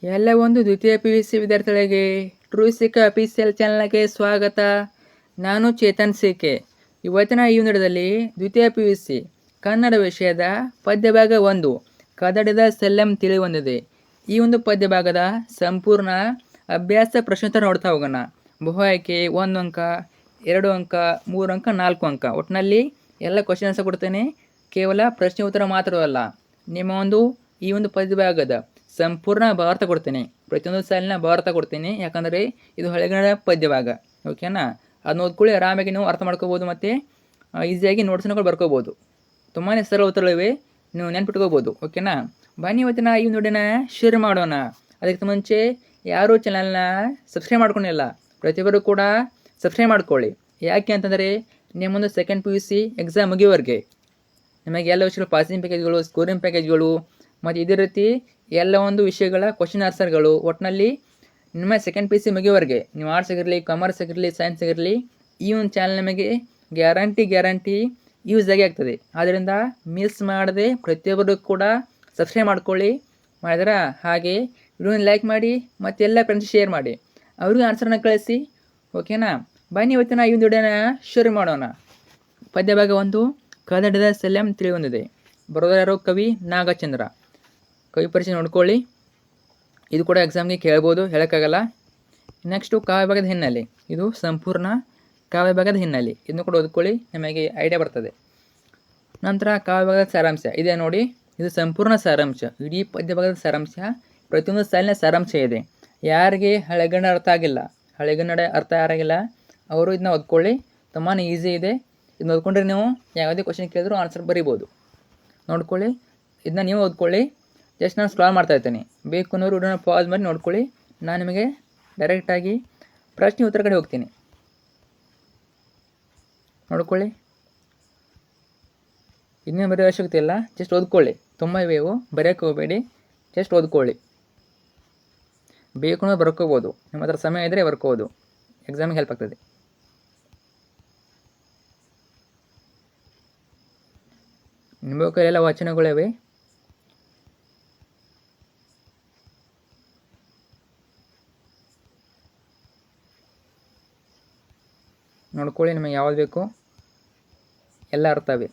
ಎಲ್ಲ ಒಂದು ದ್ವಿತೀಯ PUC ವಿದ್ಯಾರ್ಥಿಗಳಿಗೆ ಟ್ರೂಸಿಕ ಅಫಿಷಿಯಲ್ ಚಾನಲ್ಗೆ ಸ್ವಾಗತ. ನಾನು ಚೇತನ್ ಸಿಕೆ. ಇವತ್ತಿನ ಈ ವಿಡಿಯೋದಲ್ಲಿ ದ್ವಿತೀಯ PUC ಕನ್ನಡ ವಿಷಯದ ಪದ್ಯಭಾಗ 1 ಕದಡಿದ ಸೆಲ್ಲೆಂ ತಿಳಿ ಹೊಂದಿದೆ. ಈ ಒಂದು ಪದ್ಯಭಾಗದ ಸಂಪೂರ್ಣ ಅಭ್ಯಾಸ ಪ್ರಶ್ನೋತ್ತರ ನೋಡ್ತಾ ಹೋಗೋಣ. ಬಹು ಆಯ್ಕೆ 1 ಅಂಕ, 2 ಅಂಕ, 3 ಅಂಕ, 4 ಅಂಕ. ಒಟ್ಟಿನಲ್ಲಿ ಎಲ್ಲ ಕ್ವಶನ್ ಆನ್ಸರ್ ಕೊಡ್ತೇನೆ. ಕೇವಲ ಪ್ರಶ್ನೆ ಉತ್ತರ ಮಾತ್ರವಲ್ಲ, ನಿಮ್ಮ ಒಂದು ಈ ಒಂದು ಪದ್ಯಭಾಗದ ಸಂಪೂರ್ಣ ಭಾರತ ಕೊಡ್ತೇನೆ. ಪ್ರತಿಯೊಂದು ಸಾಲಿನ ಭಾರತ ಕೊಡ್ತೀನಿ, ಯಾಕಂದರೆ ಇದು ಹಳೆಗನ್ನಡ ಪದ್ಯಭಾಗ. ಓಕೆನಾ? ಅದನ್ನ ಓದ್ಕೊಳ್ಳಿ, ಆರಾಮಾಗಿ ನೀವು ಅರ್ಥ ಮಾಡ್ಕೋಬೋದು ಮತ್ತು ಈಸಿಯಾಗಿ ನೋಟ್ಸ್ನ ಬರ್ಕೋಬೋದು. ತುಂಬಾ ಸರಳ ಉತ್ತರಗಳಿವೆ, ನೀವು ನೆನ್ಪಿಟ್ಕೋಬೋದು. ಓಕೆನಾ? ಬನ್ನಿ ಇವತ್ತಿನ ಈ ವಿಡಿಯೋನ ಶೇರ್ ಮಾಡೋಣ. ಅದಕ್ಕೆ ಮುಂಚೆ ಯಾರೂ ಚಾನಲ್ನ ಸಬ್ಸ್ಕ್ರೈಬ್ ಮಾಡ್ಕೊಂಡಿಲ್ಲ, ಪ್ರತಿಯೊಬ್ಬರು ಕೂಡ ಸಬ್ಸ್ಕ್ರೈಬ್ ಮಾಡ್ಕೊಳ್ಳಿ. ಯಾಕೆ ಅಂತಂದರೆ ನಿಮ್ಮೊಂದು ಸೆಕೆಂಡ್ PUC ಎಕ್ಸಾಮ್ ಮುಗಿಯೋವರೆಗೆ ನಿಮಗೆ ಎಲ್ಲ ವಿಷಯಗಳು ಪಾಸಿಂಗ್ ಪ್ಯಾಕೇಜ್ಗಳು, ಸ್ಕೋರಿಂಗ್ ಪ್ಯಾಕೇಜ್ಗಳು ಮತ್ತು ಇದೇ ರೀತಿ ಎಲ್ಲ ಒಂದು ವಿಷಯಗಳ ಕ್ವಶನ್ ಆನ್ಸರ್ಗಳು, ಒಟ್ಟಿನಲ್ಲಿ ನಿಮ್ಮ ಸೆಕೆಂಡ್ PUC ಮುಗಿಯೋವರೆಗೆ ನೀವು ಆರ್ಟ್ಸ್ ಆಗಿರಲಿ, ಕಾಮರ್ಸ್ ಆಗಿರಲಿ, ಸೈನ್ಸ್ ಆಗಿರಲಿ, ಈ ಒಂದು ಚಾನಲ್ ನಮಗೆ ಗ್ಯಾರಂಟಿ ಯೂಸ್ ಆಗಿ ಆಗ್ತದೆ. ಆದ್ದರಿಂದ ಮಿಸ್ ಮಾಡದೆ ಪ್ರತಿಯೊಬ್ಬರು ಕೂಡ ಸಬ್ಸ್ಕ್ರೈಬ್ ಮಾಡ್ಕೊಳ್ಳಿ. ಮಾಡಿದ್ರ ಹಾಗೆ ವಿಡಿಯೋನ ಲೈಕ್ ಮಾಡಿ ಮತ್ತು ಎಲ್ಲ ಫ್ರೆಂಡ್ಸ್ ಶೇರ್ ಮಾಡಿ, ಅವ್ರಿಗೂ ಆನ್ಸರ್ನ ಕಳಿಸಿ. ಓಕೆನಾ? ಬನ್ನಿ ಇವತ್ತಿನ ಈ ಒಂದು ವಿಡಿಯೋನ ಶುರು ಮಾಡೋಣ. ಪದ್ಯಭಾಗ 1 ಕದಡಿದ ಸೆಲ್ಲೆಂ ತಿಳಿ ಹೊಂದಿದೆ. ಬರೋದಾರೋ ಕವಿ ನಾಗಚಂದ್ರ. ಕವಿ ಪರಿಚಯ ನೋಡ್ಕೊಳ್ಳಿ, ಇದು ಕೂಡ ಎಕ್ಸಾಮ್ಗೆ ಕೇಳ್ಬೋದು, ಹೇಳೋಕ್ಕಾಗಲ್ಲ. ನೆಕ್ಸ್ಟು ಕಾವ್ಯಭಾಗದ ಹಿನ್ನೆಲೆ. ಇದು ಸಂಪೂರ್ಣ ಕಾವ್ಯಭಾಗದ ಹಿನ್ನೆಲೆ, ಇದನ್ನು ಕೂಡ ಓದ್ಕೊಳ್ಳಿ, ನಿಮಗೆ ಐಡಿಯಾ ಬರ್ತದೆ. ನಂತರ ಕಾವ್ಯಭಾಗದ ಸಾರಾಂಶ ಇದೆ ನೋಡಿ, ಇದು ಸಂಪೂರ್ಣ ಸಾರಾಂಶ, ಇಡೀ ಪದ್ಯಭಾಗದ ಸಾರಾಂಶ. ಪ್ರತಿಯೊಂದು ಸಾಲಿನ ಸಾರಾಂಶ ಇದೆ. ಯಾರಿಗೆ ಹಳೆಗನ್ನಡ ಅರ್ಥ ಆಗಿಲ್ಲ ಅವರು ಇದನ್ನ ಓದ್ಕೊಳ್ಳಿ, ತುಂಬಾ ಈಸಿ ಇದೆ. ಇದನ್ನ ಓದ್ಕೊಂಡ್ರೆ ನೀವು ಯಾವುದೇ ಕ್ವಶನ್ ಕೇಳಿದ್ರು ಆನ್ಸರ್ ಬರಿಬೋದು. ನೋಡ್ಕೊಳ್ಳಿ, ಇದನ್ನ ನೀವು ಓದ್ಕೊಳ್ಳಿ. ಜಸ್ಟ್ ನಾನು ಸ್ಕ್ರಾಲ್ ಮಾಡ್ತಾ ಇರ್ತೀನಿ, ಬೇಕು ಅನ್ನೋರು ವಿಡಿಯೋನ ಪಾಸ್ ಮಾಡಿ ನೋಡ್ಕೊಳ್ಳಿ. ನಾನು ನಿಮಗೆ ಡೈರೆಕ್ಟಾಗಿ ಪ್ರಶ್ನೆ ಉತ್ತರ ಕಡೆ ಹೋಗ್ತೀನಿ. ನೋಡ್ಕೊಳ್ಳಿ, ಇನ್ನೇನು ಬರೆಯೋ ಅವಶ್ಯಕತೆ ಇಲ್ಲ, ಜಸ್ಟ್ ಓದ್ಕೊಳ್ಳಿ. ತುಂಬ ಇವೆವು, ಬರೆಯೋಕ್ಕೆ ಹೋಗಬೇಡಿ, ಜಸ್ಟ್ ಓದ್ಕೊಳ್ಳಿ. ಬೇಕು ಅನ್ನೋದು ಬರ್ಕೋಬೋದು, ನಿಮ್ಮ ಹತ್ರ ಸಮಯ ಇದ್ದರೆ ಬರ್ಕೋಬೋದು, ಎಕ್ಸಾಮಿಗೆ ಹೆಲ್ಪ್ ಆಗ್ತದೆ. ನಿಮ್ಮ ಕೈಲೆಲ್ಲ ವಚನಗಳಿವೆ, ನೋಡ್ಕೊಳ್ಳಿ. ನಿಮಗೆ ಯಾವ್ದು ಬೇಕು ಎಲ್ಲ ಅರ್ಥವೇ.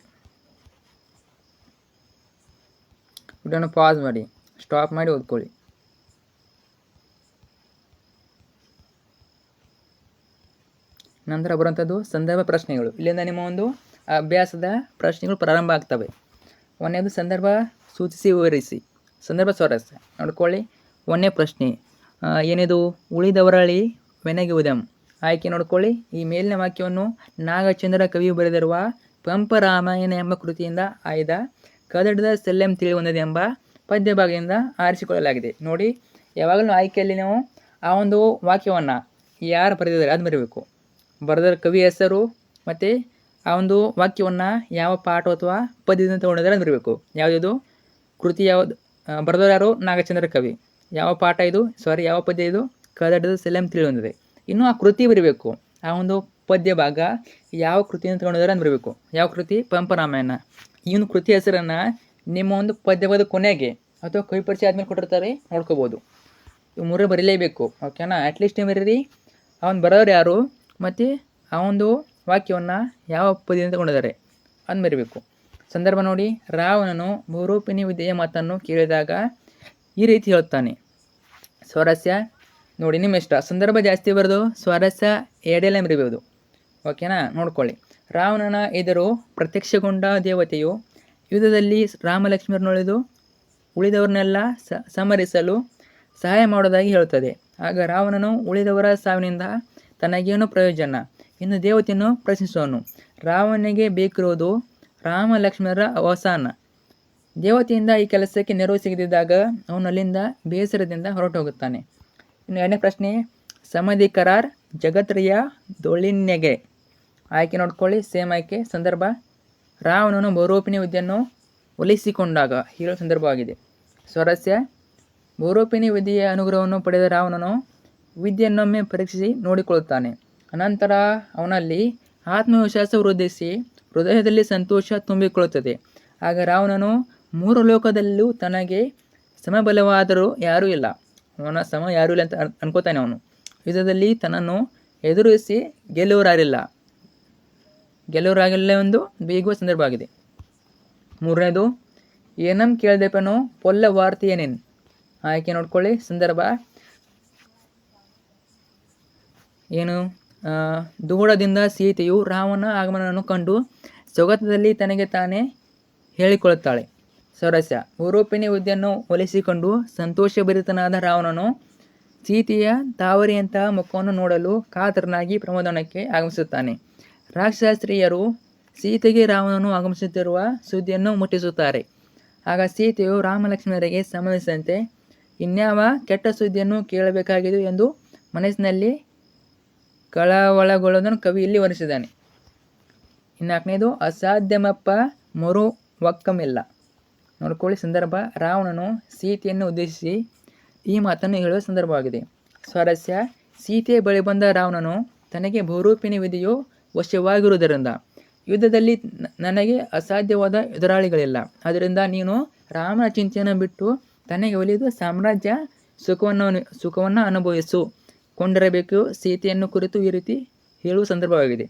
ವಿಡಿಯೋನ ಪಾಸ್ ಮಾಡಿ, ಸ್ಟಾಪ್ ಮಾಡಿ ಓದ್ಕೊಳ್ಳಿ. ನಂತರ ಬರುವಂಥದ್ದು ಸಂದರ್ಭ ಪ್ರಶ್ನೆಗಳು. ಇಲ್ಲಿಂದ ನಿಮ್ಮ ಒಂದು ಅಭ್ಯಾಸದ ಪ್ರಶ್ನೆಗಳು ಪ್ರಾರಂಭ ಆಗ್ತವೆ. ಒಂದನೇದು ಸಂದರ್ಭ ಸೂಚಿಸಿ ವಿವರಿಸಿ, ಸಂದರ್ಭ ಸ್ವಾರಸ್ಯ. ನೋಡ್ಕೊಳ್ಳಿ, ಒಂದನೇ ಪ್ರಶ್ನೆ ಏನಿದು? ಉಳಿದವರಳಿ ವೆನಗುವುದಂ. ಆಯ್ಕೆ ನೋಡ್ಕೊಳ್ಳಿ. ಈ ಮೇಲಿನ ವಾಕ್ಯವನ್ನು ನಾಗಚಂದ್ರ ಕವಿಯು ಬರೆದಿರುವ ಪಂಪ ರಾಮಾಯಣ ಎಂಬ ಕೃತಿಯಿಂದ ಆಯ್ದ ಕದಡಿದ ಸೆಲ್ಲೆಂ ತಿಳಿ ಹೊಂದಿದೆ ಎಂಬ ಪದ್ಯಭಾಗದಿಂದ ಆರಿಸಿಕೊಳ್ಳಲಾಗಿದೆ. ನೋಡಿ, ಯಾವಾಗಲೂ ಆಯ್ಕೆಯಲ್ಲಿ ನಾವು ಆ ಒಂದು ವಾಕ್ಯವನ್ನು ಯಾರು ಬರೆದಿದ್ದಾರೆ ಅದು ಬರೀಬೇಕು. ಬರೆದ ಕವಿ ಹೆಸರು ಮತ್ತು ಆ ಒಂದು ವಾಕ್ಯವನ್ನು ಯಾವ ಪಾಠ ಅಥವಾ ಪದ್ಯದಿಂದ ತಗೊಂಡಿದ್ದಾರೆ ಅದು ಬರೀಬೇಕು. ಯಾವುದಿದು ಕೃತಿ, ಯಾವುದು ಬರೆದವರು ಯಾರು? ನಾಗಚಂದ್ರ ಕವಿ. ಯಾವ ಪಾಠ ಇದು, ಯಾವ ಪದ್ಯ ಇದು? ಕದಡಿದ ಸೆಲ್ಲೆಂ ತಿಳಿ ಹೊಂದಿದೆ. ಇನ್ನು ಆ ಕೃತಿ ಬರೀಬೇಕು, ಆ ಒಂದು ಪದ್ಯ ಭಾಗ ಯಾವ ಕೃತಿಯನ್ನು ತಗೊಂಡಿದ್ದಾರೆ ಅಂತ ಬರೀಬೇಕು. ಯಾವ ಕೃತಿ? ಪಂಪ ರಾಮಾಯಣ. ಈ ಒಂದು ಕೃತಿ ಹೆಸರನ್ನು ನಿಮ್ಮ ಒಂದು ಪದ್ಯವಾದ ಕೊನೆಗೆ ಅಥವಾ ಕವಿ ಪರಿಚಯ ಆದಮೇಲೆ ಕೊಟ್ಟಿರ್ತಾರೆ, ನೋಡ್ಕೋಬೋದು. ಇವು ಮೂರೇ ಬರೀಲೇಬೇಕು. ಓಕೆನಾ? ಅಟ್ಲೀಸ್ಟ್ ನೀವು ಬರೀರಿ ಅವನು ಬರೋರು ಯಾರು ಮತ್ತು ಆ ಒಂದು ವಾಕ್ಯವನ್ನು ಯಾವ ಪದ್ಯದಿಂದ ತಗೊಂಡಿದ್ದಾರೆ ಅದನ್ನು ಬರೀಬೇಕು. ಸಂದರ್ಭ ನೋಡಿ, ರಾವಣನು ಬಹುರೂಪಿಣಿ ವಿದ್ಯೆಯ ಮಾತನ್ನು ಕೇಳಿದಾಗ ಈ ರೀತಿ ಹೇಳ್ತಾನೆ. ಸ್ವಾರಸ್ಯ ನೋಡಿ, ನಿಮ್ಮ ಇಷ್ಟ. ಸಂದರ್ಭ ಜಾಸ್ತಿ ಬರೆದು ಸ್ವಾರಸ್ಯ ಎಡೆಲ್ಲ ಬರೀಬೋದು. ಓಕೆನಾ? ನೋಡ್ಕೊಳ್ಳಿ. ರಾವಣನ ಎದುರು ಪ್ರತ್ಯಕ್ಷಗೊಂಡ ದೇವತೆಯು ಯುದ್ಧದಲ್ಲಿ ರಾಮಲಕ್ಷ್ಮಣರನ್ನೊಳೆದು ಉಳಿದವರನ್ನೆಲ್ಲ ಸಮರಿಸಲು ಸಹಾಯ ಮಾಡೋದಾಗಿ ಹೇಳುತ್ತದೆ. ಆಗ ರಾವಣನು ಉಳಿದವರ ಸಾವಿನಿಂದ ತನಗೇನು ಪ್ರಯೋಜನ ಎಂದು ದೇವತೆಯನ್ನು ಪ್ರಶ್ನಿಸುವನು. ರಾವಣನಿಗೆ ಬೇಕಿರುವುದು ರಾಮ ಲಕ್ಷ್ಮಣರ ಅವಸಾನ. ದೇವತೆಯಿಂದ ಈ ಕೆಲಸಕ್ಕೆ ನೆರವು ಸಿಗದಿದ್ದಾಗ ಅವನು ಅಲ್ಲಿಂದ ಬೇಸರದಿಂದ ಹೊರಟು ಹೋಗುತ್ತಾನೆ. ಇನ್ನು ಎರಡನೇ ಪ್ರಶ್ನೆ, ಸಮಾಧಿ ಕರಾರ್ ಜಗತ್ರಿಯ ದೊಳಿನ್ಯಗೆ. ಆಯ್ಕೆ ನೋಡ್ಕೊಳ್ಳಿ, ಸೇಮ್ ಆಯ್ಕೆ. ಸಂದರ್ಭ ರಾವಣನು ಬಹುರೂಪಿಣಿ ವಿದ್ಯೆಯನ್ನು ಒಲಿಸಿಕೊಂಡಾಗ ಹೇಳುವ ಸಂದರ್ಭವಾಗಿದೆ. ಸ್ವಾರಸ್ಯ ಬಹುರೂಪಿಣಿ ವಿದ್ಯೆಯ ಅನುಗ್ರಹವನ್ನು ಪಡೆದ ರಾವಣನು ವಿದ್ಯೆಯನ್ನೊಮ್ಮೆ ಪರೀಕ್ಷಿಸಿ ನೋಡಿಕೊಳ್ಳುತ್ತಾನೆ. ಅನಂತರ ಅವನಲ್ಲಿ ಆತ್ಮವಿಶ್ವಾಸ ವೃದ್ಧಿಸಿ ಹೃದಯದಲ್ಲಿ ಸಂತೋಷ ತುಂಬಿಕೊಳ್ಳುತ್ತದೆ. ಆಗ ರಾವಣನು 3 ಲೋಕದಲ್ಲೂ ತನಗೆ ಸಮಬಲವಾದರೂ ಯಾರೂ ಇಲ್ಲ, ಅವನ ಸಮ ಯಾರೂ ಇಲ್ಲ ಅಂತ ಅನ್ಕೋತಾನೆ ಅವನು. ಯುದ್ಧದಲ್ಲಿ ತನ್ನನ್ನು ಎದುರಿಸಿ ಗೆಲ್ಲುವರಾಗಿಲ್ಲ ಒಂದು ಬೀಗುವ ಸಂದರ್ಭ ಆಗಿದೆ. ಮೂರನೇದು ಏನಂ ಕೇಳ್ದೆಪನೋ ಪೊಲ್ಲ ವಾರ್ತೆ ಏನೇನು. ಆಯ್ಕೆ ನೋಡ್ಕೊಳ್ಳಿ. ಸಂದರ್ಭ ಏನು, ದೂರದಿಂದ ಸೀತೆಯು ರಾಮನ ಆಗಮನವನ್ನು ಕಂಡು ಸೊಗತದಲ್ಲಿ ತನಗೆ ತಾನೇ ಹೇಳಿಕೊಳ್ಳುತ್ತಾಳೆ. ಸ್ವಾರಸ್ಯ, ಬಹುರೂಪಿಣಿ ವಿದ್ಯೆಯನ್ನು ಒಲಿಸಿಕೊಂಡು ಸಂತೋಷಭರಿತನಾದ ರಾವಣನು ಸೀತೆಯ ತಾವರಿಯಂತಹ ಮುಖವನ್ನು ನೋಡಲು ಕಾತರನಾಗಿ ಪ್ರಮೋದನಕ್ಕೆ ಆಗಮಿಸುತ್ತಾನೆ. ರಾಕ್ಷಸ್ತ್ರೀಯರು ಸೀತೆಗೆ ರಾವಣನು ಆಗಮಿಸುತ್ತಿರುವ ಸುದ್ದಿಯನ್ನು ಮುಟ್ಟಿಸುತ್ತಾರೆ. ಆಗ ಸೀತೆಯು ರಾಮಲಕ್ಷ್ಮಣರಿಗೆ ಸಂಬಂಧಿಸಿದಂತೆ ಇನ್ಯಾವ ಕೆಟ್ಟ ಸುದ್ದಿಯನ್ನು ಕೇಳಬೇಕಾಗಿದೆ ಎಂದು ಮನಸ್ಸಿನಲ್ಲಿ ಕಳವಳಗೊಳ್ಳೋದನ್ನು ಕವಿ ಇಲ್ಲಿ ವರ್ಣಿಸಿದ್ದಾನೆ. 4ನೇದು ಅಸಾಧ್ಯವಪ್ಪ ಮರು ಒಕ್ಕಮಿಲ್ಲ. ನೋಡ್ಕೊಳ್ಳಿ. ಸಂದರ್ಭ ರಾವಣನು ಸೀತೆಯನ್ನು ಉದ್ದೇಶಿಸಿ ಈ ಮಾತನ್ನು ಹೇಳುವ ಸಂದರ್ಭವಾಗಿದೆ. ಸ್ವಾರಸ್ಯ, ಸೀತೆಯ ಬಳಿ ಬಂದ ರಾವಣನು ತನಗೆ ಬಹುರೂಪಿಣಿ ವಿಧಿಯು ವಶವಾಗಿರುವುದರಿಂದ ಯುದ್ಧದಲ್ಲಿ ನನಗೆ ಅಸಾಧ್ಯವಾದ ಎದುರಾಳಿಗಳಿಲ್ಲ. ಆದ್ದರಿಂದ ನೀನು ರಾಮನ ಚಿಂತೆಯನ್ನು ಬಿಟ್ಟು ತನಗೆ ಒಲಿದು ಸಾಮ್ರಾಜ್ಯ ಸುಖವನ್ನು ಅನುಭವಿಸು ಕೊಂಡಿರಬೇಕು. ಸೀತೆಯನ್ನು ಕುರಿತು ಈ ರೀತಿ ಹೇಳುವ ಸಂದರ್ಭವಾಗಿದೆ.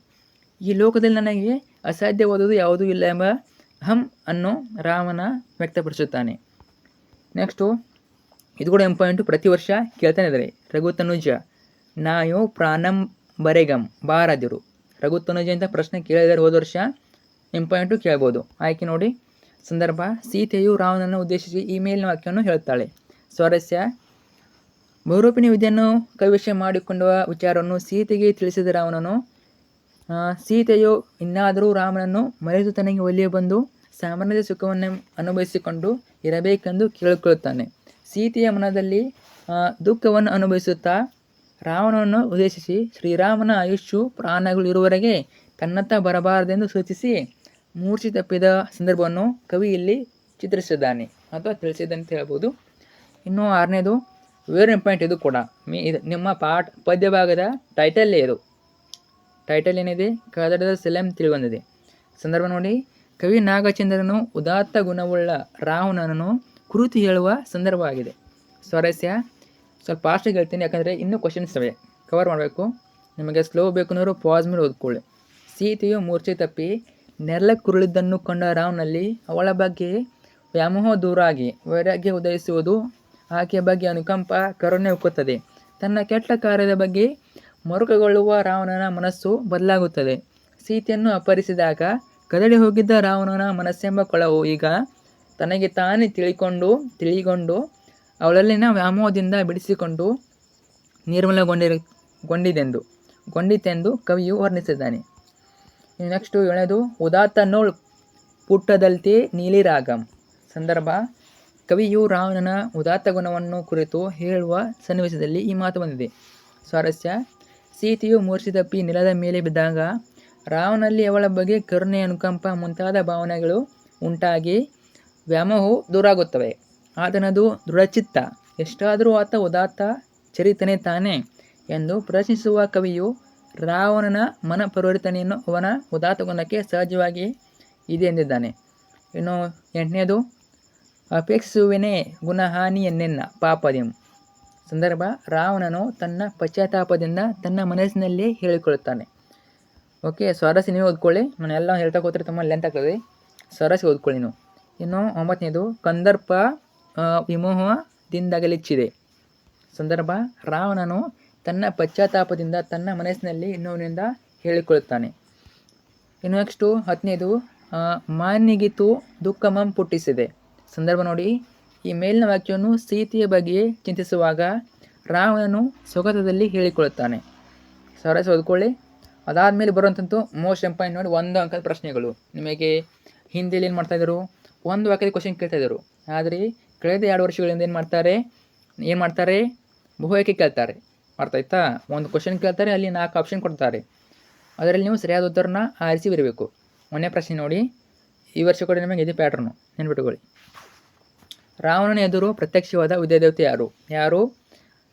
ಈ ಲೋಕದಲ್ಲಿ ನನಗೆ ಅಸಾಧ್ಯವಾದುದು ಯಾವುದೂ ಇಲ್ಲ ಎಂಬ ಅಹಂ ಅನ್ನು ರಾಮನ ವ್ಯಕ್ತಪಡಿಸುತ್ತಾನೆ. ನೆಕ್ಸ್ಟು ಇದು ಕೂಡ ಇಂಪಾರ್ಟೆಂಟು, ಪ್ರತಿ ವರ್ಷ ಕೇಳ್ತಾನೆ ಇದ್ದಾರೆ. ರಘುತನುಜ ನಾಯೋ ಪ್ರಾಣಂ ಬರೆಗಂ ಬಾರದಿರು. ರಘುತನುಜ ಅಂತ ಪ್ರಶ್ನೆ ಕೇಳಿದರೆ ಹೋದ ವರ್ಷ, ಇಂಪಾರ್ಟೆಂಟು, ಕೇಳ್ಬೋದು. ಆಯ್ಕೆ ನೋಡಿ. ಸಂದರ್ಭ ಸೀತೆಯು ರಾವಣನನ್ನು ಉದ್ದೇಶಿಸಿ ಈ ಮೇಲಿನ ವಾಕ್ಯವನ್ನು ಹೇಳುತ್ತಾಳೆ. ಸ್ವಾರಸ್ಯ, ಬಹುರೂಪಿಣಿ ವಿದ್ಯೆಯನ್ನು ಕೈವಶ ಮಾಡಿಕೊಂಡ ವಿಚಾರವನ್ನು ಸೀತೆಗೆ ತಿಳಿಸಿದ ರಾವಣನು ಸೀತೆಯು ಇನ್ನಾದರೂ ರಾಮನನ್ನು ಮರೆತು ತನಗೆ ಒಲಿಯ ಬಂದು ಸಾಮಾನ್ಯದ ಸುಖವನ್ನು ಅನುಭವಿಸಿಕೊಂಡು ಇರಬೇಕೆಂದು ಕೇಳಿಕೊಳ್ಳುತ್ತಾನೆ. ಸೀತೆಯ ಮನದಲ್ಲಿ ದುಃಖವನ್ನು ಅನುಭವಿಸುತ್ತಾ ರಾವಣನನ್ನು ಉದ್ದೇಶಿಸಿ ಶ್ರೀರಾಮನ ಆಯುಷ್ಯು ಪ್ರಾಣಗಳು ಇರುವವರೆಗೆ ತನ್ನತ್ತ ಬರಬಾರದೆಂದು ಸೂಚಿಸಿ ಮೂರ್ಛೆ ತಪ್ಪಿದ ಸಂದರ್ಭವನ್ನು ಕವಿ ಇಲ್ಲಿ ಚಿತ್ರಿಸಿದ್ದಾನೆ ಅಥವಾ ತಿಳಿಸಿದ್ದಾನೆ ಅಂತ ಹೇಳ್ಬೋದು. ಇನ್ನು 6ನೇದು ವೆರಿ ಇಂಪಾರ್ಟೆಂಟ್, ಇದು ಕೂಡ ಇದು ನಿಮ್ಮ ಪದ್ಯ ಭಾಗದ ಟೈಟಲ್ಲೇ. ಇದು ಟೈಟಲ್ ಏನಿದೆ, ಕದಡದ ಸೆಲೆಂ ತಿಳಿಬಂದಿದೆ. ಸಂದರ್ಭ ನೋಡಿ. ಕವಿ ನಾಗಚಂದ್ರನು ಉದಾತ್ತ ಗುಣವುಳ್ಳ ರಾವಣನನ್ನು ಕುರಿತು ಹೇಳುವ ಸಂದರ್ಭ ಆಗಿದೆ. ಸ್ವಾರಸ್ಯ, ಸ್ವಲ್ಪ ಫಾಸ್ಟಾಗಿ ಹೇಳ್ತೀನಿ, ಯಾಕಂದರೆ ಇನ್ನೂ ಕ್ವಶನ್ಸ್ ಇವೆ, ಕವರ್ ಮಾಡಬೇಕು. ನಿಮಗೆ ಸ್ಲೋ ಬೇಕು ಅನ್ನೋರು ಪಾಸ್ ಮೇಲೆ ಓದ್ಕೊಳ್ಳಿ. ಸೀತೆಯು ಮೂರ್ಛೆ ತಪ್ಪಿ ನೆರಳಕ್ಕುರುಳಿದ್ದನ್ನು ಕಂಡ ರಾವಣನಲ್ಲಿ ಅವಳ ಬಗ್ಗೆ ವ್ಯಾಮೋಹ ದೂರಾಗಿ ವೈರಾಗ್ಯ ಉದಯಿಸುವುದು. ಆಕೆಯ ಬಗ್ಗೆ ಅನುಕಂಪ ಕರುಣೆ ಉಕ್ಕುತ್ತದೆ. ತನ್ನ ಕೆಟ್ಟ ಕಾರ್ಯದ ಬಗ್ಗೆ ಮರುಕಗೊಳ್ಳುವ ರಾವಣನ ಮನಸ್ಸು ಬದಲಾಗುತ್ತದೆ. ಸೀತೆಯನ್ನು ಅಪಹರಿಸಿದಾಗ ಕದಡಿ ಹೋಗಿದ್ದ ರಾವಣನ ಮನಸ್ಸೆಂಬ ಕೊಳವು ಈಗ ತನಗೆ ತಾನೇ ತಿಳಿಗೊಂಡು ಅವಳಲ್ಲಿನ ವ್ಯಾಮೋಹದಿಂದ ಬಿಡಿಸಿಕೊಂಡು ಗೊಂಡಿತೆಂದು ಕವಿಯು ವರ್ಣಿಸಿದ್ದಾನೆ. ನೆಕ್ಸ್ಟು 7ನೇದು ಉದಾತ್ತನೋಳ್ ಪುಟ್ಟದಲ್ತೆ ನೀಲಿರಾಗಂ. ಸಂದರ್ಭ ಕವಿಯು ರಾವಣನ ಉದಾತ್ತ ಗುಣವನ್ನು ಕುರಿತು ಹೇಳುವ ಸನ್ನಿವೇಶದಲ್ಲಿ ಈ ಮಾತು ಬಂದಿದೆ. ಸ್ವಾರಸ್ಯ, ಸೀತೆಯು ಮೂರ್ಛೆ ತಪ್ಪಿ ನೆಲದ ಮೇಲೆ ಬಿದ್ದಾಗ ರಾವಣನಲ್ಲಿ ಅವಳ ಬಗ್ಗೆ ಕರುಣೆ, ಅನುಕಂಪ ಮುಂತಾದ ಭಾವನೆಗಳು ಉಂಟಾಗಿ ವ್ಯಾಮೋಹವು ದೂರಾಗುತ್ತವೆ. ಆತನದು ದೃಢಚಿತ್ತ, ಎಷ್ಟಾದರೂ ಆತ ಉದಾತ್ತ ಚರಿತನೇ ತಾನೇ ಎಂದು ಪ್ರಶ್ನಿಸುವ ಕವಿಯು ರಾವಣನ ಮನ ಪರಿವರ್ತನೆಯನ್ನು ಅವನ ಉದಾತ್ತ ಗುಣಕ್ಕೆ ಸಹಜವಾಗಿ ಇದೆ ಎಂದಿದ್ದಾನೆ. ಇನ್ನು 8ನೇದು ಅಪೇಕ್ಷಿಸುವೆನೇ ಗುಣಹಾನಿ ಎನ್ನೆನ್ನ ಪಾಪದೆಂ. ಸಂದರ್ಭ ರಾವಣನು ತನ್ನ ಪಶ್ಚಾತ್ತಾಪದಿಂದ ತನ್ನ ಮನಸ್ಸಿನಲ್ಲಿ ಹೇಳಿಕೊಳ್ಳುತ್ತಾನೆ. ಓಕೆ, ಸ್ವಾರಸ್ಯ ನೀವು ಓದ್ಕೊಳ್ಳಿ. ನಾನು ಎಲ್ಲ ಹೇಳ್ತಾ ಕೂತ್ರೆ ತುಂಬ ಲೆಂತ್ ಆಗ್ತದೆ. ಸ್ವಾರಸ್ಯ ಓದ್ಕೊಳ್ಳಿ ನೀವು. ಇನ್ನು 9ನೇದು ಕಂದರ್ಪ ವಿಮೋಹದಿಂದಗಲಿಚ್ಚಿದೆ. ಸಂದರ್ಭ ರಾವಣನು ತನ್ನ ಪಶ್ಚಾತ್ತಾಪದಿಂದ ತನ್ನ ಮನಸ್ಸಿನಲ್ಲಿ ಇನ್ನೊಂದರಿಂದ ಹೇಳಿಕೊಳ್ಳುತ್ತಾನೆ. ಇನ್ನು ನೆಕ್ಸ್ಟು 10ನೇದು ಮಾನ್ಯಗಿತು ದುಃಖಮಂ ಪುಟ್ಟಿಸಿದೆ. ಸಂದರ್ಭ ನೋಡಿ. ಈ ಮೇಲಿನ ವಾಕ್ಯವನ್ನು ಸೀತೆಯ ಬಗ್ಗೆ ಚಿಂತಿಸುವಾಗ ರಾವಣನು ಸೊಗತದಲ್ಲಿ ಹೇಳಿಕೊಳ್ಳುತ್ತಾನೆ. ಸ್ವಾರಸ್ಯ ಓದ್ಕೊಳ್ಳಿ. ಅದಾದಮೇಲೆ ಬರುವಂಥದ್ದು ಮೋಸ್ಟ್ ಇಂಪಾರ್ಟೆಂಟ್ ನೋಡಿ, 1 ಅಂಕದ ಪ್ರಶ್ನೆಗಳು. ನಿಮಗೆ ಹಿಂದಿಯಲ್ಲಿ ಏನು ಮಾಡ್ತಾಯಿದ್ರು, 1 ವಾಕ್ಯದ ಕ್ವಶನ್ ಕೇಳ್ತಾಯಿದ್ರು. ಆದರೆ ಕಳೆದ 2 ವರ್ಷಗಳಿಂದ ಏನು ಮಾಡ್ತಾರೆ, ಬಹುಆಯ್ಕೆ ಕೇಳ್ತಾರೆ. ಅರ್ಥ ಆಯ್ತಾ? ಒಂದು ಕ್ವಶನ್ ಕೇಳ್ತಾರೆ, ಅಲ್ಲಿ 4 ಆಪ್ಷನ್ ಕೊಡ್ತಾರೆ. ಅದರಲ್ಲಿ ನೀವು ಸರಿಯಾದ ಉತ್ತರನ ಆರಿಸಿ ಬರಬೇಕು. ಮೊನ್ನೆ ಪ್ರಶ್ನೆ ನೋಡಿ, ಈ ವರ್ಷ ಕೂಡ ನಿಮಗೆ ಇದು ಪ್ಯಾಟ್ರನು ನೆನ್ಬಿಟ್ಟುಕೊಳ್ಳಿ. ರಾವಣನ ಎದುರು ಪ್ರತ್ಯಕ್ಷವಾದ ವಿದ್ಯಾದೇವತೆ ಯಾರು?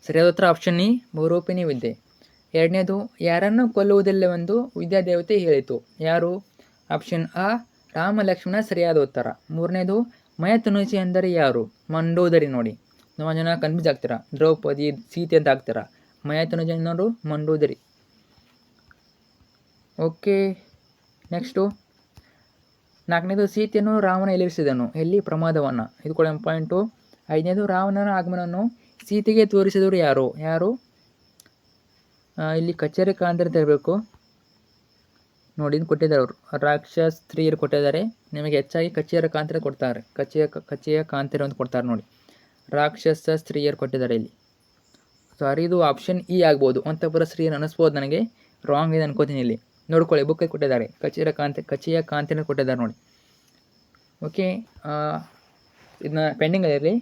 ಸರಿಯಾದ ಉತ್ತರ ಆಪ್ಷನ್ ಇ, ಬಹುರೂಪಿಣಿ ವಿದ್ಯೆ. 2ನೇದು ಯಾರನ್ನು ಕೊಲ್ಲುವುದಿಲ್ಲವೆಂದು ವಿದ್ಯಾದೇವತೆ ಹೇಳಿತು. ಯಾರು? ಆಪ್ಷನ್ ಅ, ರಾಮ ಲಕ್ಷ್ಮಣ ಸರಿಯಾದ ಉತ್ತರ. 3ನೇದು ಮಯತನುಜಿ ಎಂದರೆ ಯಾರು? ಮಂಡೋದರಿ ನೋಡಿ. ತುಂಬ ಜನ ಕನ್ಫ್ಯೂಸ್ ಆಗ್ತೀರಾ, ದ್ರೌಪದಿ ಸೀತೆ ಅಂತ ಆಗ್ತೀರಾ. ಮೈಥುನ ಜನರು ಮಂಡೋದರಿ. ಓಕೆ, ನೆಕ್ಸ್ಟು 4ನೇದು ಸೀತೆಯನ್ನು ರಾವಣ ಎಲ್ಲಿರಿಸಿದನು, ಎಲ್ಲಿ? ಪ್ರಮಾದವನ್ನು. ಇದು ಕೂಡ ಇಂಪಾರ್ಟೆಂಟು. 5ನೇದು ರಾವಣನ ಆಗಮನವನ್ನು ಸೀತೆಗೆ ತೋರಿಸಿದವರು ಯಾರು? ಇಲ್ಲಿ ಕಚೇರಿ ಕಾಂತರ ಇರಬೇಕು ನೋಡಿ, ಇದು ಕೊಟ್ಟಿದ್ದಾರೆ ಅವರು, ರಾಕ್ಷಸ ಸ್ತ್ರೀಯರು ಕೊಟ್ಟಿದ್ದಾರೆ. ನಿಮಗೆ ಹೆಚ್ಚಾಗಿ ಕಚೇರ ಕಾಂತರ ಕೊಡ್ತಾರೆ, ಕಚೆಯ ಕಾಂತರ ಅಂತ ಕೊಡ್ತಾರೆ ನೋಡಿ, ರಾಕ್ಷಸ ಸ್ತ್ರೀಯರು ಕೊಟ್ಟಿದ್ದಾರೆ ಇಲ್ಲಿ. ಸಾರಿ, ಇದು ಆಪ್ಷನ್ ಇ ಆಗ್ಬೋದು, ಅಂತಃಪುರ ಸ್ತ್ರೀಯರು ಅನ್ನಿಸ್ಬೋದು, ನನಗೆ ರಾಂಗ್ ಇದೆ ಅನ್ಕೋತೀನಿ. ಇಲ್ಲಿ ನೋಡ್ಕೊಳ್ಳಿ, ಬುಕ್ಕಲ್ಲಿ ಕೊಟ್ಟಿದ್ದಾರೆ, ಕಚೆಯ ಕಾಂತಿನ ಕೊಟ್ಟಿದ್ದಾರೆ ನೋಡಿ. ಓಕೆ, ಇದನ್ನ ಪೆಂಡಿಂಗಲ್ಲಿ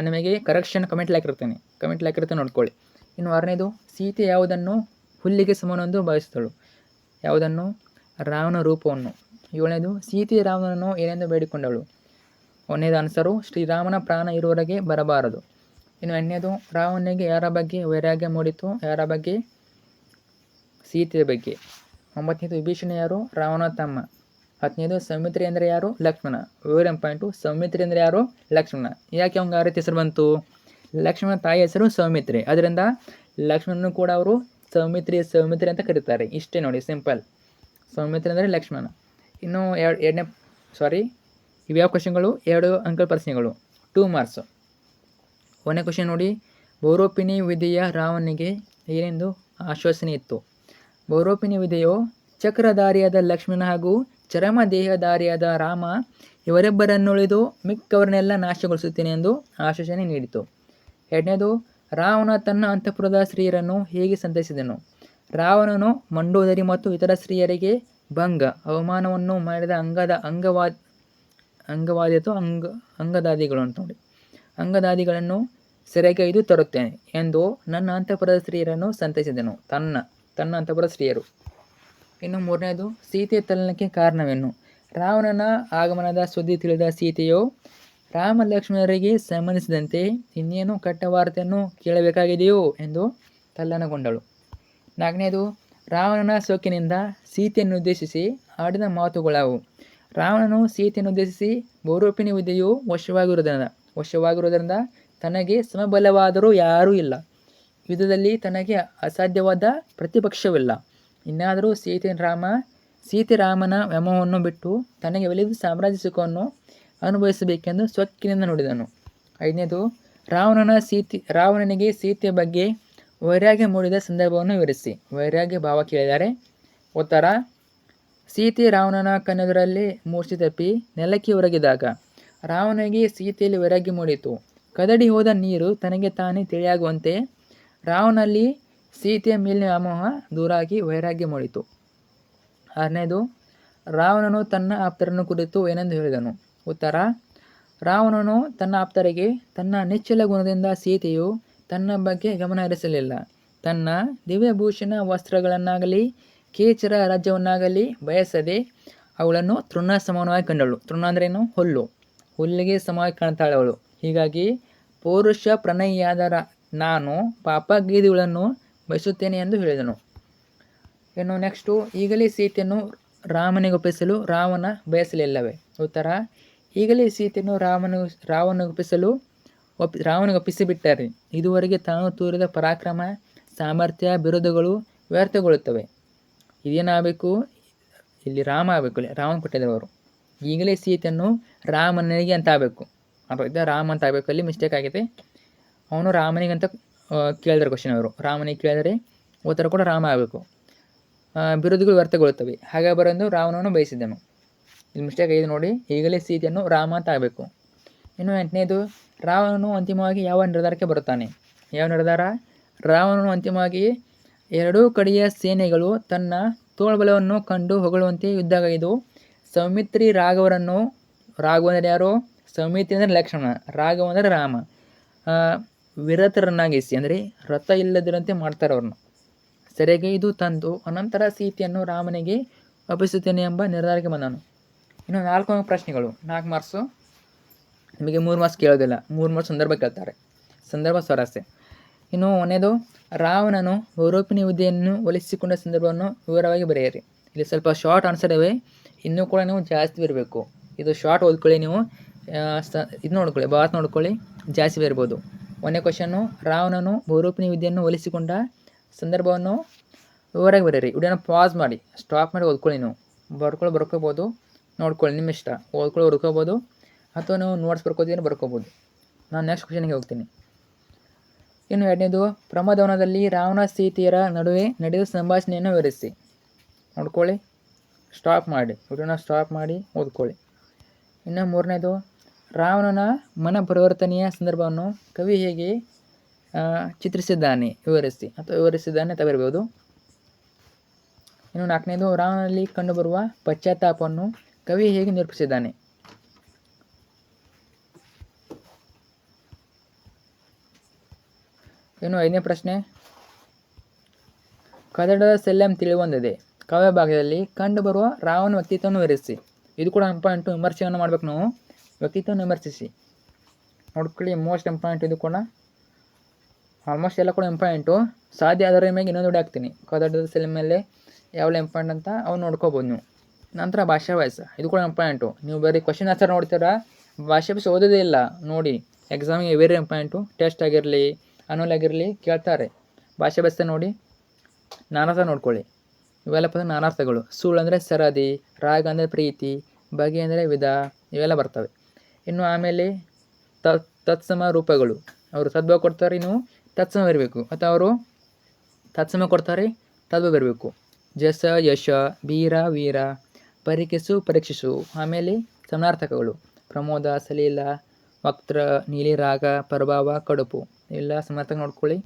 ನಿಮಗೆ ಕರೆಕ್ಷನ್ ಕಮೆಂಟ್ ಹಾಕಿರ್ತೇನೆ ನೋಡ್ಕೊಳ್ಳಿ. ಇನ್ನು 6ನೇದು ಸೀತೆ ಯಾವುದನ್ನು ಹುಲ್ಲಿಗೆ ಸಮನೆಂದು ಭಾವಿಸಿದಳು, ಯಾವುದನ್ನು? ರಾವಣ ರೂಪವನ್ನು. 7ನೇದು ಸೀತೆ ರಾವಣನನ್ನು ಏನೆಂದು ಬೇಡಿಕೊಂಡಳು. 1ನೇದು ಆನ್ಸರು ಶ್ರೀರಾಮನ ಪ್ರಾಣ ಇರುವವರೆಗೆ ಬರಬಾರದು. ಇನ್ನು 8ನೇದು ರಾವಣನಿಗೆ ಯಾರ ಬಗ್ಗೆ ವೈರಾಗ್ಯ ಮೂಡಿತು, ಯಾರ ಬಗ್ಗೆ? ಸೀತೆಯ ಬಗ್ಗೆ. 9ನೇದು ವಿಭೀಷಣ ಯಾರು? ರಾವಣ ತಮ್ಮ. 10ನೇದು ಸೌಮಿತ್ರಿ ಅಂದರೆ ಯಾರು? ಲಕ್ಷ್ಮಣ. ವೆರಿ ಇಂಪಾರ್ಟೆಂಟು, ಸೌಮಿತ್ರಿ ಅಂದರೆ ಯಾರು? ಲಕ್ಷ್ಮಣ. ಯಾಕೆ ಅವಂಗೆ ಆ ರೀತಿ ಹೆಸರು ಬಂತು? ಲಕ್ಷ್ಮಣ ತಾಯಿ ಹೆಸರು ಸೌಮಿತ್ರಿ, ಅದರಿಂದ ಲಕ್ಷ್ಮಣನು ಕೂಡ ಅವರು ಸೌಮಿತ್ರಿ ಅಂತ ಕರೀತಾರೆ. ಇಷ್ಟೇ ನೋಡಿ, ಸಿಂಪಲ್. ಸೌಮಿತ್ರಿ ಅಂದರೆ ಲಕ್ಷ್ಮಣ. ಇನ್ನು ಇವ್ಯಾವ ಕ್ವಶನ್ಗಳು? 2 ಅಂಕಲ್ ಪ್ರಶ್ನೆಗಳು, 2 ಮಾರ್ಕ್ಸ್. 1ನೇ ಕ್ವಶನ್ ನೋಡಿ, ಬಹುರೂಪಿಣಿ ವಿಧಿಯ ರಾವಣನಿಗೆ ಏನೆಂದು ಆಶ್ವಾಸನೆ ಇತ್ತು. ಬಹುರೂಪಿಣಿ ವಿಧಿಯು ಚಕ್ರಧಾರಿಯಾದ ಲಕ್ಷ್ಮಣ ಹಾಗೂ ಚರಮದೇಹಧಾರಿಯಾದ ರಾಮ ಇವರಿಬ್ಬರನ್ನುಳಿದು ಮಿಕ್ಕವರನ್ನೆಲ್ಲ ನಾಶಗೊಳಿಸುತ್ತೇನೆ ಎಂದು ಆಶ್ವಾಸನೆ ನೀಡಿತು. 2ನೇದು ರಾವಣ ತನ್ನ ಅಂತಃಪುರದ ಸ್ತ್ರೀಯರನ್ನು ಹೇಗೆ ಸಂತೈಸಿದನು. ರಾವಣನು ಮಂಡೋದರಿ ಮತ್ತು ಇತರ ಸ್ತ್ರೀಯರಿಗೆ ಭಂಗ ಅವಮಾನವನ್ನು ಮಾಡಿದ ಅಂಗದಾದಿಗಳು ಅಂತ ನೋಡಿ, ಅಂಗದಾದಿಗಳನ್ನು ಸೆರೆಗೈದು ತರುತ್ತೇನೆ ಎಂದು ನನ್ನ ಅಂತಃಪುರದ ಸ್ತ್ರೀಯರನ್ನು ಸಂತೈಸಿದನು. ತನ್ನ ಅಂತಃಪುರ ಸ್ತ್ರೀಯರು. ಇನ್ನು 3ನೇದು ಸೀತೆ ತಲ್ಲಣಕ್ಕೆ ಕಾರಣವೇನು. ರಾವಣನ ಆಗಮನದ ಸುದ್ದಿ ತಿಳಿದ ಸೀತೆಯು ರಾಮ ಲಕ್ಷ್ಮಣರಿಗೆ ಸಂಬಂಧಿಸಿದಂತೆ ಇನ್ನೇನು ಕೆಟ್ಟ ವಾರ್ತೆಯನ್ನು ಕೇಳಬೇಕಾಗಿದೆಯೋ ಎಂದು ತಲ್ಲಣಗೊಂಡಳು. 4ನೇದು ರಾವಣನ ಸೋಕಿನಿಂದ ಸೀತೆಯನ್ನು ಉದ್ದೇಶಿಸಿ ಆಡಿದ ಮಾತುಗಳಾವು. ರಾವಣನು ಸೀತೆಯನ್ನು ಉದ್ದೇಶಿಸಿ ಬಹುರೂಪಿಣಿ ವಿದ್ಯೆಯು ವಶವಾಗಿರುವುದರಿಂದ ತನಗೆ ಸಮಬಲವಾದರೂ ಯಾರೂ ಇಲ್ಲ, ಯುದ್ಧದಲ್ಲಿ ತನಗೆ ಅಸಾಧ್ಯವಾದ ಪ್ರತಿಪಕ್ಷವಿಲ್ಲ. ಇನ್ನಾದರೂ ಸೀತೆ ರಾಮನ ವ್ಯಮವನ್ನು ಬಿಟ್ಟು ತನಗೆ ಒಲಿದು ಸಾಮ್ರಾಜ್ಯ ಸುಖವನ್ನು ಅನುಭವಿಸಬೇಕೆಂದು ಸೊಕ್ಕಿನಿಂದ ನುಡಿದನು. 5ನೇದು ರಾವಣನಿಗೆ ಸೀತೆಯ ಬಗ್ಗೆ ವೈರಾಗ್ಯ ಮೂಡಿದ ಸಂದರ್ಭವನ್ನು ವಿವರಿಸಿ. ವೈರಾಗ್ಯ ಭಾವ ಕೇಳಿದ್ದಾರೆ. ಉತ್ತರ: ಸೀತೆ ರಾವಣನ ಕಣ್ಣೆದುರಲ್ಲಿ ಮೂರ್ಛೆ ತಪ್ಪಿ ನೆಲಕ್ಕೆ ಒರಗಿದಾಗ ರಾವಣನಿಗೆ ಸೀತೆಯಲ್ಲಿ ವೈರಾಗ್ಯ ಮೂಡಿತು. ಕದಡಿ ಹೋದ ನೀರು ತನಗೆ ತಾನೇ ತಿಳಿಯಾಗುವಂತೆ ರಾವಣನಲ್ಲಿ ಸೀತೆಯ ಮೇಲಿನ ವ್ಯಾಮೋಹ ದೂರಾಗಿ ವೈರಾಗ್ಯ ಮೂಡಿತು. 6ನೇದು ರಾವಣನು ತನ್ನ ಆಪ್ತರನ್ನು ಕುರಿತು ಏನೆಂದು ಹೇಳಿದನು. ಉತ್ತರ: ರಾವಣನು ತನ್ನ ಆಪ್ತರಿಗೆ ತನ್ನ ನಿಚ್ಚಲ ಗುಣದಿಂದ ಸೀತೆಯು ತನ್ನ ಬಗ್ಗೆ ಗಮನ ಹರಿಸಲಿಲ್ಲ. ತನ್ನ ದಿವ್ಯಭೂಷಣ ವಸ್ತ್ರಗಳನ್ನಾಗಲಿ ಕೇಚರ ರಾಜ್ಯವನ್ನಾಗಲಿ ಬಯಸದೆ ಅವಳನ್ನು ತೃಣ ಸಮಾನವಾಗಿ ಕಂಡಳು. ತೃಣ ಅಂದ್ರೇನು? ಹುಲ್ಲಿಗೆ ಸಮವಾಗಿ ಕಾಣ್ತಾಳೆ ಅವಳು. ಹೀಗಾಗಿ ಪೌರುಷ ಪ್ರಣಯಿಯಾದ ನಾನು ಪಾಪಗೀದಿಗಳನ್ನು ಬಯಸುತ್ತೇನೆ ಎಂದು ಹೇಳಿದನು. ಇನ್ನು ನೆಕ್ಸ್ಟು, ಈಗಲೇ ಸೀತೆಯನ್ನು ರಾಮನಿಗೆ ಒಪ್ಪಿಸಲು ರಾವಣ ಬಯಸಲಿಲ್ಲವೇ. ಉತ್ತರ: ಈಗಲೇ ಸೀತೆಯನ್ನು ರಾವನಿಗೆ ಒಪ್ಪಿಸಿಬಿಟ್ಟರೆ ಇದುವರೆಗೆ ತಾನು ತೋರಿದ ಪರಾಕ್ರಮ ಸಾಮರ್ಥ್ಯ ಬಿರುದುಗಳು ವ್ಯರ್ಥಗೊಳ್ಳುತ್ತವೆ. ಇದೇನಾಗಬೇಕು? ಇಲ್ಲಿ ರಾಮ ಆಗಬೇಕು. ಇಲ್ಲಿ ರಾವಣ ಕೊಟ್ಟಿದ್ದಾರೆ ಅವರು. ಈಗಲೇ ಸೀತೆಯನ್ನು ರಾಮನಿಗೆ ಅಂತ ಆಗಬೇಕು. ಅರ್ಥ, ರಾಮ ಅಂತ ಆಗಬೇಕು. ಅಲ್ಲಿ ಮಿಸ್ಟೇಕ್ ಆಗಿದೆ. ಅವನು ರಾಮನಿಗೆ ಅಂತ ಕೇಳಿದ್ರೆ ಕ್ವಶನ್ ಅವರು. ರಾಮನಿಗೆ ಕೇಳಿದರೆ ಉತ್ತರ ಕೂಡ ರಾಮ ಆಗಬೇಕು. ಬಿರುದುಗಳು ವ್ಯರ್ಥಗೊಳ್ಳುತ್ತವೆ ಹಾಗೆ ಬರೆದು ರಾವಣವನ್ನು ಬಯಸಿದನು. ಇಲ್ಲಿ ಮಿಸ್ಟೇಕ್ ಆಗಿದೆ ನೋಡಿ. ಈಗಲೇ ಸೀತೆಯನ್ನು ರಾಮ ಅಂತ ಆಗಬೇಕು. ಇನ್ನು 8ನೇದು, ರಾವಣನು ಅಂತಿಮವಾಗಿ ಯಾವ ನಿರ್ಧಾರಕ್ಕೆ ಬರುತ್ತಾನೆ. ಯಾವ ನಿರ್ಧಾರ? ರಾವಣನು ಅಂತಿಮವಾಗಿ ಎರಡೂ ಕಡೆಯ ಸೇನೆಗಳು ತನ್ನ ತೋಳ್ಬಲವನ್ನು ಕಂಡು ಹೊಗಳುವಂತೆ ಯುದ್ಧಗೈದು ಸೌಮಿತ್ರಿ ರಾಘವ ಅಂದರೆ ಯಾರು? ಸೌಮಿತ್ರಿ ಅಂದರೆ ಲಕ್ಷ್ಮಣ, ರಾಘವ ಅಂದರೆ ರಾಮ, ವಿರತರನ್ನಾಗಿಸಿ ಅಂದರೆ ರಥ ಇಲ್ಲದಿರಂತೆ ಮಾಡ್ತಾರೆ ಅವ್ರನ್ನ, ಸೆರೆಗೈದು ತಂದು ಅನಂತರ ಸೀತೆಯನ್ನು ರಾಮನಿಗೆ ಒಪ್ಪಿಸುತ್ತೇನೆ ಎಂಬ ನಿರ್ಧಾರಕ್ಕೆ ಬಂದನು. ಇನ್ನು 4 ಪ್ರಶ್ನೆಗಳು, 4 ಮಾರ್ಕ್ಸು. ನಿಮಗೆ 3 ಮಾರ್ಕ್ಸ್ ಕೇಳೋದಿಲ್ಲ, 3 ಮಾರ್ಕ್ಸ್ ಸಂದರ್ಭ ಕೇಳ್ತಾರೆ. ಸಂದರ್ಭ ಸ್ವಾರಸ್ಯ. ಇನ್ನು 1ನೇದು, ರಾವಣನು ಬಹುರೂಪಿಣಿ ವಿದ್ಯೆಯನ್ನು ಒಲಿಸಿಕೊಂಡ ಸಂದರ್ಭವನ್ನು ವಿವರವಾಗಿ ಬರೆಯಿರಿ. ಇಲ್ಲಿ ಸ್ವಲ್ಪ ಶಾರ್ಟ್ ಆನ್ಸರ್ ಇವೆ, ಇನ್ನೂ ಕೂಡ ನೀವು ಜಾಸ್ತಿ ಇರಬೇಕು. ಇದು ಶಾರ್ಟ್ ಓದ್ಕೊಳ್ಳಿ. ನೀವು ಇದು ನೋಡ್ಕೊಳ್ಳಿ, ಬಾತ್ ನೋಡ್ಕೊಳ್ಳಿ, ಜಾಸ್ತಿ ಇರ್ಬೋದು. ಒಂದನೇ ಕ್ವಶನ್ನು, ರಾವಣನು ಬಹುರೂಪಿಣಿ ವಿದ್ಯೆಯನ್ನು ಒಲಿಸಿಕೊಂಡ ಸಂದರ್ಭವನ್ನು ವಿವರವಾಗಿ ಬರೀರಿ. ವಿಡಿಯೋನ ಪಾಸ್ ಮಾಡಿ ಸ್ಟಾಪ್ ಮಾಡಿ ಓದ್ಕೊಳ್ಳಿ. ನೀವು ಬರ್ಕೋಬೋದು, ನೋಡ್ಕೊಳ್ಳಿ, ನಿಮ್ಮ ಇಷ್ಟ. ಓದ್ಕೊಳ್ಳಿ ಅಥವಾ ನೀವು ನೋಟ್ಸ್ ಬರ್ಕೋತೀರ ಬರ್ಕೋಬೋದು. ನಾನು ನೆಕ್ಸ್ಟ್ ಕ್ವಶನ್ಗೆ ಹೋಗ್ತೀನಿ. ಇನ್ನು ಎರಡನೇದು, ಪ್ರಮದವನದಲ್ಲಿ ರಾವಣ ಸೀತೆಯರ ನಡುವೆ ನಡೆದ ಸಂಭಾಷಣೆಯನ್ನು ವಿವರಿಸಿ. ನೋಡ್ಕೊಳ್ಳಿ, ಸ್ಟಾಪ್ ಮಾಡಿ ವಿಡಿಯೋನ ಸ್ಟಾಪ್ ಮಾಡಿ ಓದ್ಕೊಳ್ಳಿ. ಇನ್ನು ಮೂರನೇದು, ರಾವಣನ ಮನ ಪರಿವರ್ತನೆಯ ಸಂದರ್ಭವನ್ನು ಕವಿ ಹೇಗೆ ಚಿತ್ರಿಸಿದ್ದಾನೆ ವಿವರಿಸಿದ್ದಾನೆ ಅಂತ ಬರಬಹುದು. ಇನ್ನು ನಾಲ್ಕನೇದು, ರಾವಣನಲ್ಲಿ ಕಂಡುಬರುವ ಪಶ್ಚಾತ್ತಾಪವನ್ನು ಕವಿ ಹೇಗೆ ನಿರೂಪಿಸಿದ್ದಾನೆ. ಇನ್ನು ಐದನೇ ಪ್ರಶ್ನೆ, ಕದಡದ ಸೆಲ್ಲೆಂ ತಿಳಿಯುವಂದಿದೆ ಕಾವ್ಯ ಭಾಗದಲ್ಲಿ ಕಂಡುಬರುವ ರಾವಣ ವ್ಯಕ್ತಿತ್ವವನ್ನು ವಿವರಿಸಿ. ಇದು ಕೂಡ ಇಂಪಾರ್ಟೆಂಟು, ವಿಮರ್ಶೆಯನ್ನು ಮಾಡ್ಬೇಕು ನಾವು. ವ್ಯಕ್ತಿತ್ವವನ್ನು ವಿಮರ್ಶಿಸಿ ನೋಡ್ಕೊಳ್ಳಿ, ಮೋಸ್ಟ್ ಇಂಪಾರ್ಟೆಂಟ್. ಇದು ಕೂಡ ಆಲ್ಮೋಸ್ಟ್ ಎಲ್ಲ ಕೂಡ ಇಂಪಾರ್ಟೆಂಟು. ಸಾಧ್ಯ ಅದರ ಮೇಲೆ ಇನ್ನೊಂದು ವಿಡಿಯೋ ಹಾಕ್ತೀನಿ, ಕದಡದ ಸೆಲ್ಲೆಂ ಮೇಲೆ ಯಾವೆಲ್ಲ ಇಂಪಾರ್ಟೆಂಟ್ ಅಂತ ಅವ್ನು ನೋಡ್ಕೋಬೋದು ನೀವು. ನಂತರ ಭಾಷಾ ವ್ಯಾಸ, ಇದು ಕೂಡ ಇಂಪಾರ್ಟೆಂಟು. ನೀವು ಬರೀ ಕ್ವಶನ್ ಆನ್ಸರ್ ನೋಡ್ತೀರಾ, ಭಾಷೆ ವ್ಯಾಸ ಓದೋದೇ ಇಲ್ಲ ನೋಡಿ. ಎಕ್ಸಾಮಿಗೆ ವೆರಿ ಇಂಪಾರ್ಟೆಂಟು. ಟೆಸ್ಟ್ ಆಗಿರಲಿ ಅನುಲ್ ಆಗಿರಲಿ ಕೇಳ್ತಾರೆ. ಭಾಷೆ ವ್ಯಾಸ ನೋಡಿ. ನಾನಾರ್ಥ ನೋಡ್ಕೊಳ್ಳಿ. ಇವೆಲ್ಲ ಪದ ನಾನಾರ್ಥಗಳು. ಸುಳ್ಳು ಅಂದರೆ ಸರದಿ, ರಾಗ ಅಂದರೆ ಪ್ರೀತಿ, ಬಗೆ ಅಂದರೆ ವಿಧ, ಇವೆಲ್ಲ ಬರ್ತವೆ. ಇನ್ನು ಆಮೇಲೆ ತತ್ಸಮ ರೂಪಗಳು. ಅವರು ತದ್ಭವ ಕೊಡ್ತಾರೆ, ನೀವು ತತ್ಸಮ ಬರಬೇಕು. ಅಥವಾ ಅವರು ತತ್ಸಮ ಕೊಡ್ತಾರೆ, ತದ್ಭವ ಬರಬೇಕು. ಜಸ ಯಶ, ಬೀರ ವೀರ, ಪರೀಕ್ಷಿಸು ಪರೀಕ್ಷಿಸು. ಆಮೇಲೆ ಸಮಾನಾರ್ಥಕಗಳು, ಪ್ರಮೋದ ಸಲೀಲ, ವಕ್ತ್ರ, ನೀಲಿ ರಾಗ, ಪ್ರಭಾವ, ಕಡುಪು, ಎಲ್ಲ ಸಮಾನಾರ್ಥಕ ನೋಡ್ಕೊಳ್ಳಿ.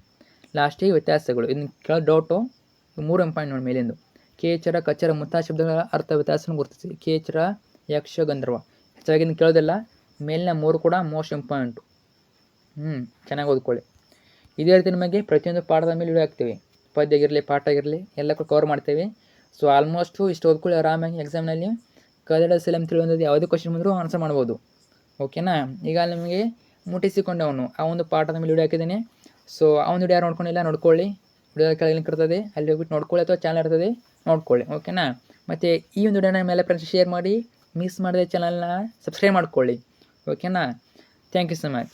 ಲಾಸ್ಟಿಗೆ ವ್ಯತ್ಯಾಸಗಳು. ಇದನ್ನ ಕೇಳೋ ಡೌಟು, ಮೂರು ಇಂಪಾರ್ಟೆಂಟ್ ನೋಡಿ ಮೇಲಿಂದು. ಕೇಚರ ಕಚರ ಮುಂತಾದ ಶಬ್ದಗಳ ಅರ್ಥ ವ್ಯತ್ಯಾಸವನ್ನು ಗುರುತಿಸಿ. ಕೇಚರ, ಯಕ್ಷ, ಗಂಧರ್ವ. ಹೆಚ್ಚಾಗಿ ಇದನ್ನು ಕೇಳೋದಿಲ್ಲ. ಮೇಲಿನ ಮೂರು ಕೂಡ ಮೋಸ್ಟ್ ಇಂಪಾರ್ಟೆಂಟು. ಚೆನ್ನಾಗಿ ಓದ್ಕೊಳ್ಳಿ. ಇದೇ ರೀತಿ ನಿಮಗೆ ಪ್ರತಿಯೊಂದು ಪಾಠದ ಮೇಲೆ ವಿಡಿಯೋ ಹಾಕ್ತೀವಿ. ಪದ್ಯ ಆಗಿರಲಿ ಪಾಠ ಆಗಿರಲಿ ಎಲ್ಲ ಕೂಡ ಕವರ್ ಮಾಡ್ತೇವೆ. ಸೊ ಆಲ್ಮೋಸ್ಟು ಇಷ್ಟು ಓದ್ಕೊಳ್ಳಿ ಆರಾಮಾಗಿ. ಎಕ್ಸಾಮ್ನಲ್ಲಿ ಕದಡ ಸೆಲ್ಲೆಂ ತಿಳಿಯುವಂಥದ್ದು ಯಾವುದೇ ಕ್ವಶನ್ ಬಂದರೂ ಆನ್ಸರ್ ಮಾಡ್ಬೋದು. ಓಕೆನಾ? ಈಗ ನಿಮಗೆ ಮುಟ್ಟಿಸಿಕೊಂಡವನು ಆ ಒಂದು ಪಾಠದ ಮೇಲೆ ವಿಡಿಯೋ ಹಾಕಿದ್ದೀನಿ. ಸೊ ಆ ಒಂದು ವಿಡಿಯೋ ಯಾರು ನೋಡ್ಕೊಂಡಿಲ್ಲ ನೋಡ್ಕೊಳ್ಳಿ. ವಿಡಿಯೋ ಕೆಳಗೆ ಲಿಂಕ್ ಇರ್ತದೆ, ಅಲ್ಲಿ ಹೋಗ್ಬಿಟ್ಟು ನೋಡ್ಕೊಳ್ಳಿ, ಅಥವಾ ಚಾನಲ್ ಇರ್ತದೆ ನೋಡ್ಕೊಳ್ಳಿ. ಓಕೆನಾ? ಮತ್ತು ಈ ಒಂದು ವಿಡಿಯೋನ ಮೇಲೆ ಫ್ರೆಂಡ್ಸ್ ಶೇರ್ ಮಾಡಿ, ಮಿಸ್ ಮಾಡಿದೆ ಚಾನಲ್ನ ಸಬ್ಸ್ಕ್ರೈಬ್ ಮಾಡ್ಕೊಳ್ಳಿ. ಓಕೆನಾ? Thank you so much.